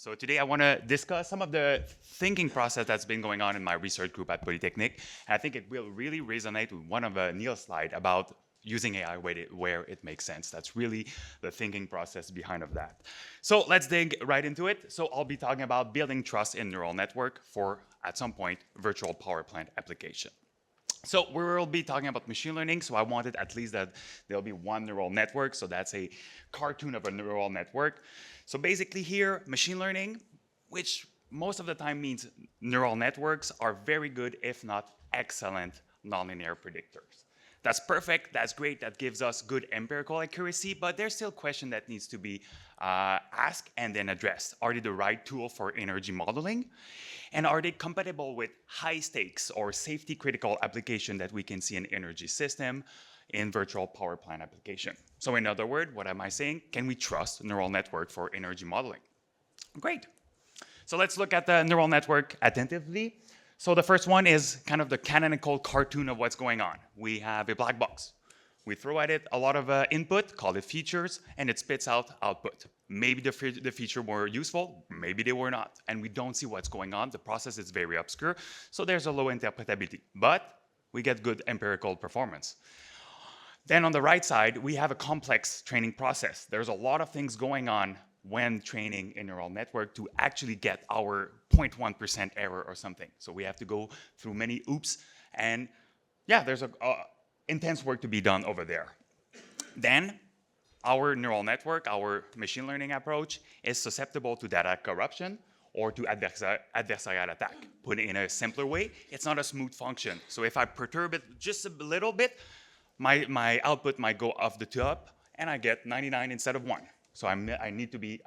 So today I want to discuss some of the thinking process that's been going on in my research group at Polytechnic. And I think it will really resonate with one of Neil's slides about using AI where it makes sense. That's really the thinking process behind of that. So let's dig right into it. So I'll be talking about building trust in neural network for, at some point, virtual power plant application. So we will be talking about machine learning, so I wanted at least that there'll be one neural network, so that's a cartoon of a neural network. So basically here, machine learning, which most of the time means neural networks, are very good, if not excellent, nonlinear predictors. That's perfect, that's great, that gives us good empirical accuracy, but there's still a question that needs to be asked and then addressed. Are they the right tool for energy modeling? And are they compatible with high stakes or safety critical application that we can see in energy system in virtual power plant application? So in other words, what am I saying? Can we trust neural network for energy modeling? Great. So let's look at the neural network attentively. So the first one is kind of the canonical cartoon of what's going on. We have a black box. We throw at it a lot of input, call it features, and it spits out output. Maybe the feature were useful, maybe they were not, and we don't see what's going on. The process is very obscure, so there's a low interpretability, but we get good empirical performance. Then on the right side, we have a complex training process. There's a lot of things going on when training a neural network to actually get our 0.1% error or something. So we have to go through many oops, and yeah, there's a intense work to be done over there. Then our neural network, our machine learning approach, is susceptible to data corruption or to adversarial attack. Put it in a simpler way, it's not a smooth function. So if I perturb it just a little bit, my output might go off the top and I get 99 instead of 1. So I need to be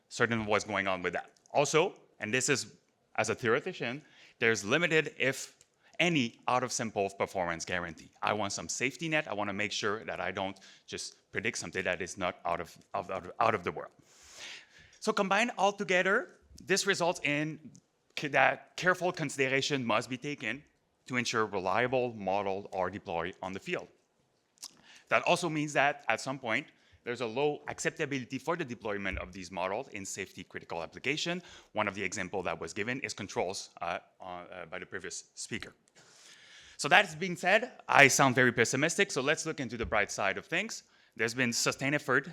certain of what's going on with that. Also, and this is as a theoretician, there's limited, if any, out-of-sample performance guarantee. I want some safety net. I want to make sure that I don't just predict something that is not out of the world. So combined all together, this results in that careful consideration must be taken to ensure reliable models are deployed on the field. That also means that at some point, there's a low acceptability for the deployment of these models in safety critical application. One of the examples that was given is controls by the previous speaker. So that being said, I sound very pessimistic, so let's look into the bright side of things. There's been sustained effort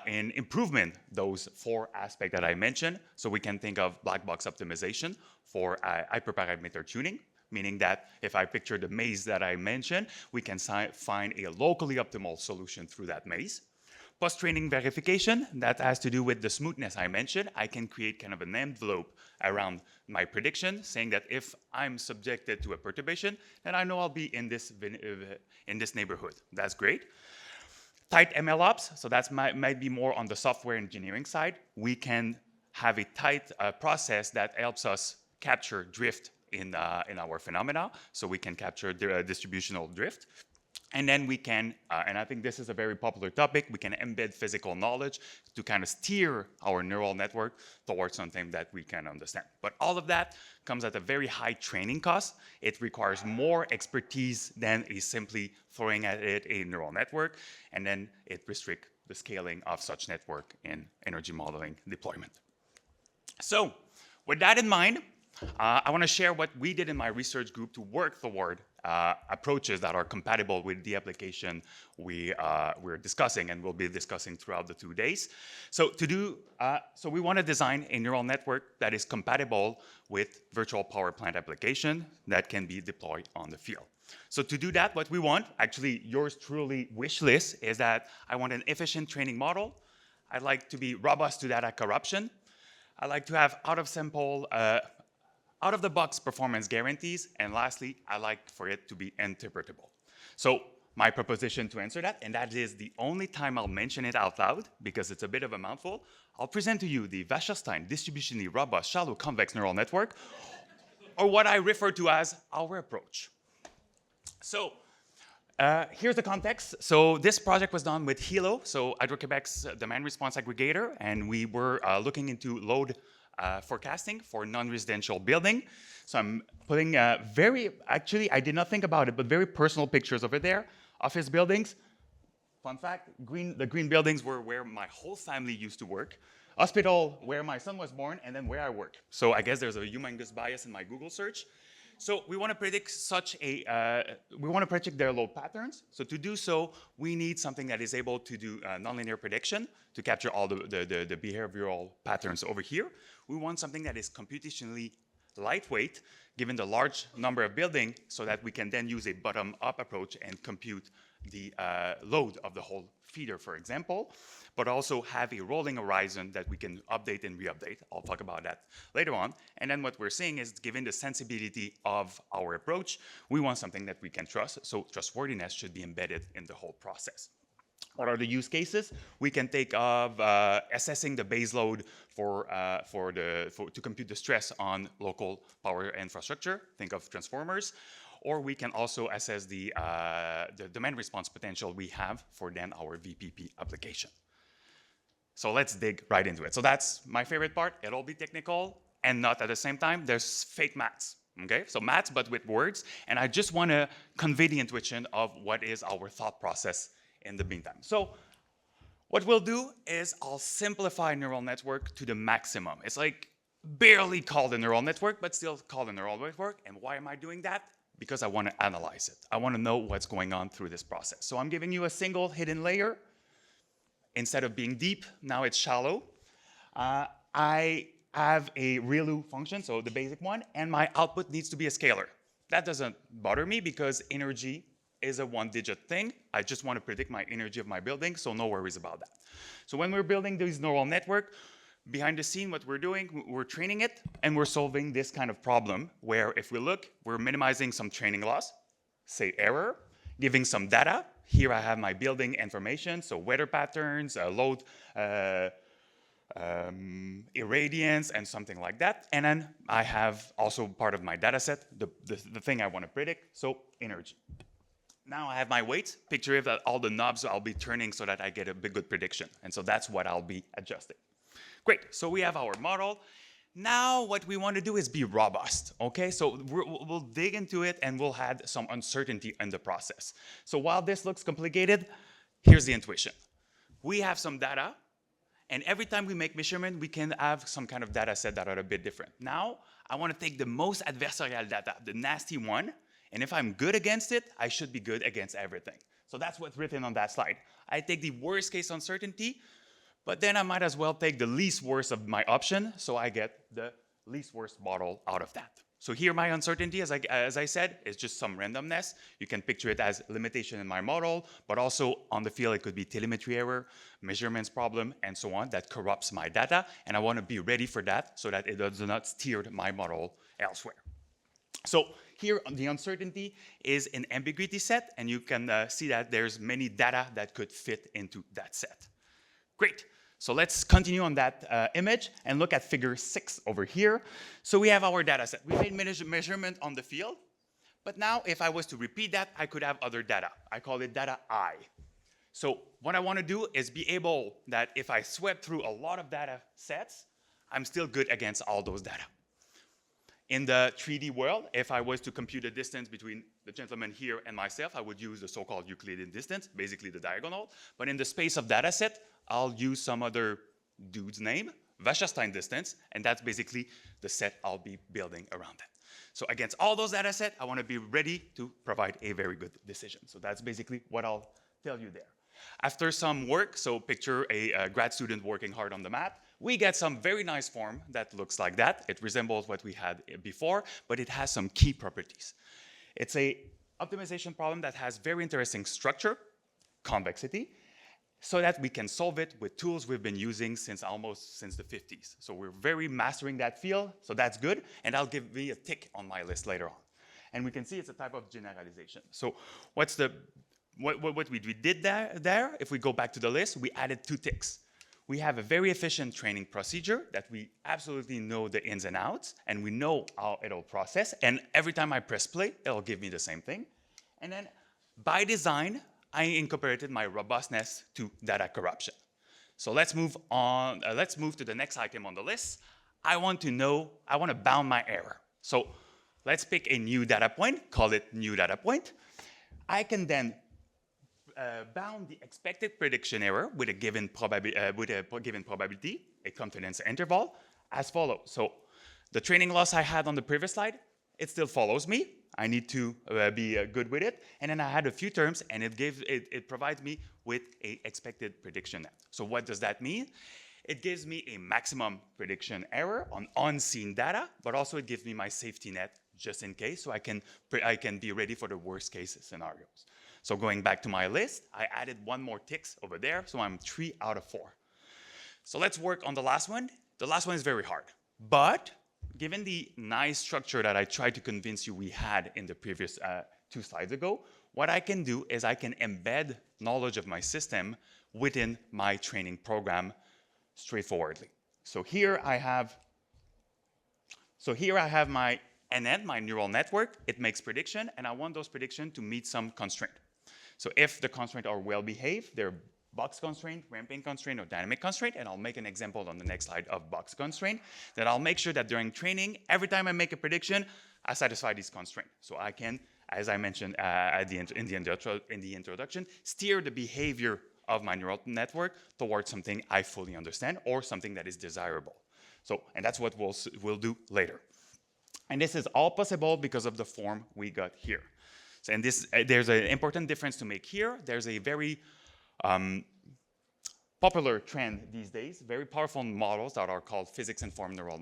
in improvement those 4 aspects that I mentioned. So we can think of black box optimization for hyperparameter tuning, meaning that if I picture the maze that I mentioned, we can find a locally optimal solution through that maze. Post-training verification, that has to do with the smoothness I mentioned. I can create kind of an envelope around my prediction, saying that if I'm subjected to a perturbation, then I know I'll be in this neighborhood. That's great. Tight MLOps, so that might be more on the software engineering side. We can have a tight process that helps us capture drift in our phenomena, so we can capture the distributional drift. And then we can, and I think this is a very popular topic, we can embed physical knowledge to kind of steer our neural network towards something that we can understand. But all of that comes at a very high training cost. It requires more expertise than simply throwing at it a neural network, and then it restricts the scaling of such network in energy modeling deployment. So with that in mind, I want to share what we did in my research group to work toward approaches that are compatible with the application we're discussing and will be discussing throughout the 2 days. So so we want to design a neural network that is compatible with virtual power plant application that can be deployed on the field. So to do that, what we want, actually yours truly wish list, is that I want an efficient training model. I'd like to be robust to data corruption. I like to have out-of-the-box performance guarantees, and lastly, I like for it to be interpretable. So my proposition to answer that, and that is the only time I'll mention it out loud because it's a bit of a mouthful, I'll present to you the Wasserstein distributionally robust shallow convex neural network, or what I refer to as our approach. So here's the context. So this project was done with HELO, so Hydro-Quebec's demand response aggregator, and we were looking into load forecasting for non-residential building. So I'm putting actually I did not think about it, but very personal pictures over there. Office buildings, fun fact, the green buildings were where my whole family used to work. Hospital, where my son was born, and then where I work. So I guess there's a humongous bias in my Google search. So we want to predict we want to predict their load patterns. So to do so, we need something that is able to do nonlinear prediction to capture all the behavioral patterns over here. We want something that is computationally lightweight, given the large number of buildings, so that we can then use a bottom-up approach and compute the load of the whole feeder, for example, but also have a rolling horizon that we can update and re-update. I'll talk about that later on. And then what we're seeing is, given the sensibility of our approach, we want something that we can trust, so trustworthiness should be embedded in the whole process. What are the use cases? We can take of assessing the base load to compute the stress on local power infrastructure. Think of transformers. Or we can also assess the demand response potential we have for then our VPP application. So let's dig right into it. So that's my favorite part. It'll be technical and not at the same time. There's fake maths. Okay, so maths, but with words. And I just want to convey the intuition of what is our thought process in the meantime. So what we'll do is I'll simplify neural network to the maximum. It's like barely called a neural network, but still called a neural network. And why am I doing that? Because I want to analyze it. I want to know what's going on through this process. So I'm giving you a single hidden layer. Instead of being deep, now it's shallow. I have a ReLU function, so the basic one, and my output needs to be a scalar. That doesn't bother me because energy is a one-digit thing. I just want to predict my energy of my building, so no worries about that. So when we're building this neural network, behind the scene, what we're doing, we're training it, and we're solving this kind of problem where if we look, we're minimizing some training loss, say error, giving some data. Here I have my building information, so weather patterns, load, irradiance, and something like that. And then I have also part of my data set, the thing I want to predict, so energy. Now I have my weights. Picture if that all the knobs I'll be turning so that I get a good prediction. And so that's what I'll be adjusting. Great, so we have our model. Now what we want to do is be robust, okay? So we'll dig into it and we'll add some uncertainty in the process. So while this looks complicated, here's the intuition. We have some data, and every time we make measurement, we can have some kind of data set that are a bit different. Now, I want to take the most adversarial data, the nasty one, and if I'm good against it, I should be good against everything. So that's what's written on that slide. I take the worst case uncertainty, but then I might as well take the least worst of my option, so I get the least worst model out of that. So here my uncertainty, as I said, is just some randomness. You can picture it as limitation in my model, but also on the field it could be telemetry error, measurements problem, and so on that corrupts my data, and I want to be ready for that so that it does not steer my model elsewhere. So here the uncertainty is an ambiguity set, and you can see that there's many data that could fit into that set. Great. So let's continue on that image and look at figure 6 over here. So we have our data set. We made measurement on the field, but now if I was to repeat that, I could have other data. I call it data I. So what I want to do is be able that if I swept through a lot of data sets, I'm still good against all those data. In the 3D world, if I was to compute the distance between the gentleman here and myself, I would use the so-called Euclidean distance, basically the diagonal. But in the space of data set, I'll use some other dude's name, Wasserstein distance, and that's basically the set I'll be building around that. So against all those data sets, I want to be ready to provide a very good decision. So that's basically what I'll tell you there. After some work, so picture a grad student working hard on the math, we get some very nice form that looks like that. It resembles what we had before, but it has some key properties. It's a optimization problem that has very interesting structure, convexity, so that we can solve it with tools we've been using since the 50s. So we're very mastering that field, so that's good, and I'll give me a tick on my list later on. And we can see it's a type of generalization. So what we did there, if we go back to the list, we added 2 ticks. We have a very efficient training procedure that we absolutely know the ins and outs, and we know how it'll process, and every time I press play, it'll give me the same thing. And then by design, I incorporated my robustness to data corruption. So let's move on, let's move to the next item on the list. I want to bound my error. So let's pick a new data point, call it new data point. I can then bound the expected prediction error with a given probability, a confidence interval, as follows. So the training loss I had on the previous slide, it still follows me. I need to be good with it. And then I had a few terms, and it provides me with a expected prediction net. So what does that mean? It gives me a maximum prediction error on unseen data, but also it gives me my safety net just in case, so I can be ready for the worst case scenarios. So going back to my list, I added one more tick over there, so I'm 3 out of 4. So let's work on the last one. The last one is very hard, but given the nice structure that I tried to convince you we had in the previous 2 slides ago, what I can do is I can embed knowledge of my system within my training program straightforwardly. So here I have my NN, my neural network. It makes prediction, and I want those predictions to meet some constraint. So if the constraints are well behaved, they're box constraint, ramping constraint, or dynamic constraint, and I'll make an example on the next slide of box constraint, then I'll make sure that during training, every time I make a prediction, I satisfy these constraints. So I can, as I mentioned in the introduction, steer the behavior of my neural network towards something I fully understand or something that is desirable. So, and that's what we'll do later. And this is all possible because of the form we got here. So, and there's an important difference to make here. There's a very popular trend these days, very powerful models that are called physics-informed neural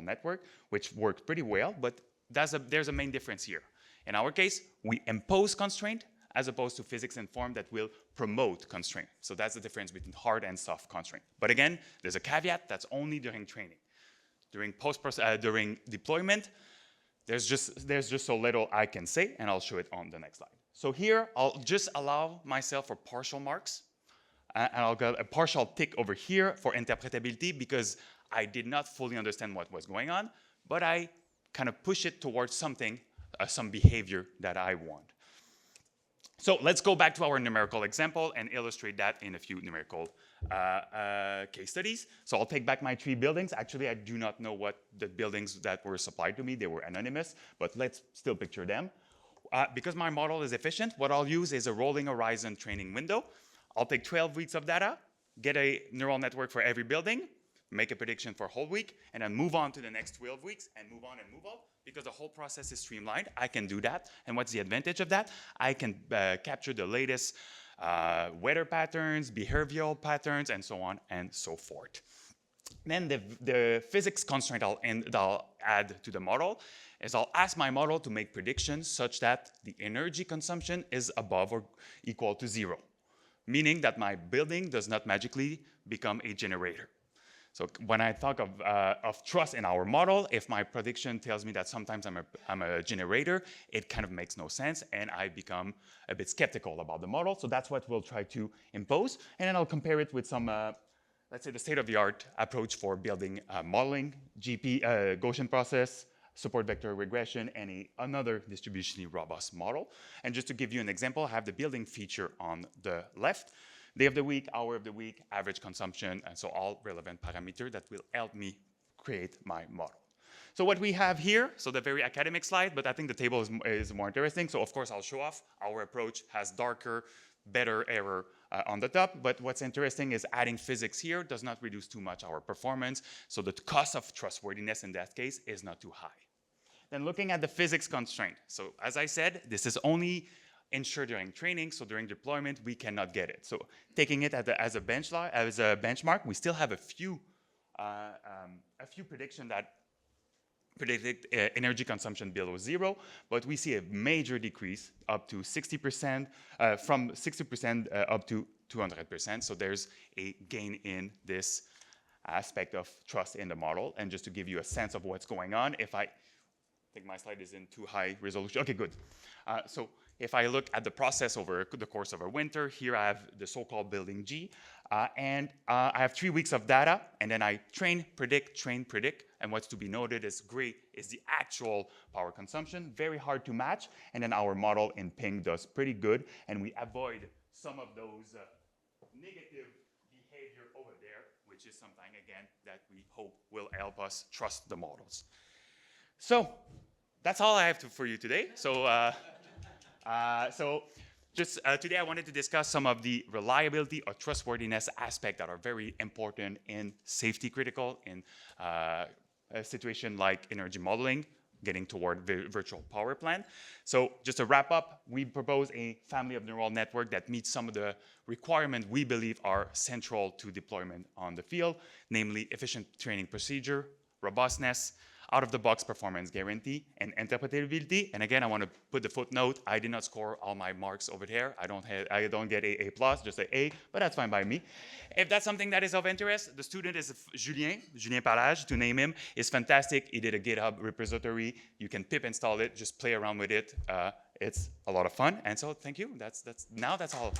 network, which work pretty well, but there's a main difference here. In our case, we impose constraint as opposed to physics-informed that will promote constraint. So that's the difference between hard and soft constraint. But again, there's a caveat that's only during training. During deployment, there's just so little I can say, and I'll show it on the next slide. So here, I'll just allow myself for partial marks, and I'll get a partial tick over here for interpretability because I did not fully understand what was going on, but I kind of push it towards something, some behavior that I want. So let's go back to our numerical example and illustrate that in a few numerical case studies. So I'll take back my 3 buildings. Actually, I do not know what the buildings that were supplied to me. They were anonymous, but let's still picture them. Because my model is efficient, what I'll use is a rolling horizon training window. I'll take 12 weeks of data, get a neural network for every building, make a prediction for a whole week, and then move on to the next 12 weeks and move on and move on. Because the whole process is streamlined, I can do that. And what's the advantage of that? I can capture the latest weather patterns, behavioral patterns, and so on and so forth. Then the physics constraint I'll add to the model is I'll ask my model to make predictions such that the energy consumption is above or equal to 0, meaning that my building does not magically become a generator. So when I talk of trust in our model, if my prediction tells me that sometimes I'm a generator, it kind of makes no sense, and I become a bit skeptical about the model. So that's what we'll try to impose, and then I'll compare it with some, let's say, the state-of-the-art approach for building modeling, Gaussian process, support vector regression, and another distributionally robust model. And just to give you an example, I have the building feature on the left. Day of the week, hour of the week, average consumption, and so all relevant parameters that will help me create my model. So what we have here, so the very academic slide, but I think the table is more interesting. So of course I'll show off our approach has darker, better error on the top, but what's interesting is adding physics here does not reduce too much our performance, so the cost of trustworthiness in that case is not too high. Then looking at the physics constraint. So as I said, this is only ensure during training, so during deployment, we cannot get it. So taking it as a benchmark, we still have a few predictions that predict energy consumption below 0, but we see a major decrease up to 60%, from 60% up to 200%. So there's a gain in this aspect of trust in the model. And just to give you a sense of what's going on, if I think my slide is in too high resolution. Okay, good. So if I look at the process over the course of a winter, here I have the so-called building G, and I have 3 weeks of data, and then I train, predict, and what's to be noted is gray is the actual power consumption, very hard to match, and then our model in pink does pretty good, and we avoid some of those negative behavior over there, which is something, again, that we hope will help us trust the models. So that's all I have for you today. So Just today, I wanted to discuss some of the reliability or trustworthiness aspects that are very important in safety critical in a situation like energy modeling, getting toward virtual power plant. So just to wrap up, we propose a family of neural network that meets some of the requirements we believe are central to deployment on the field, namely efficient training procedure, robustness, out-of-the-box performance guarantee, and interpretability. And again, I want to put the footnote, I did not score all my marks over there. I don't get a plus, just an A, but that's fine by me. If that's something that is of interest, the student is Julien Palage, to name him, is fantastic. He did a GitHub repository. You can pip install it, just play around with it. It's a lot of fun. And so thank you. That's all.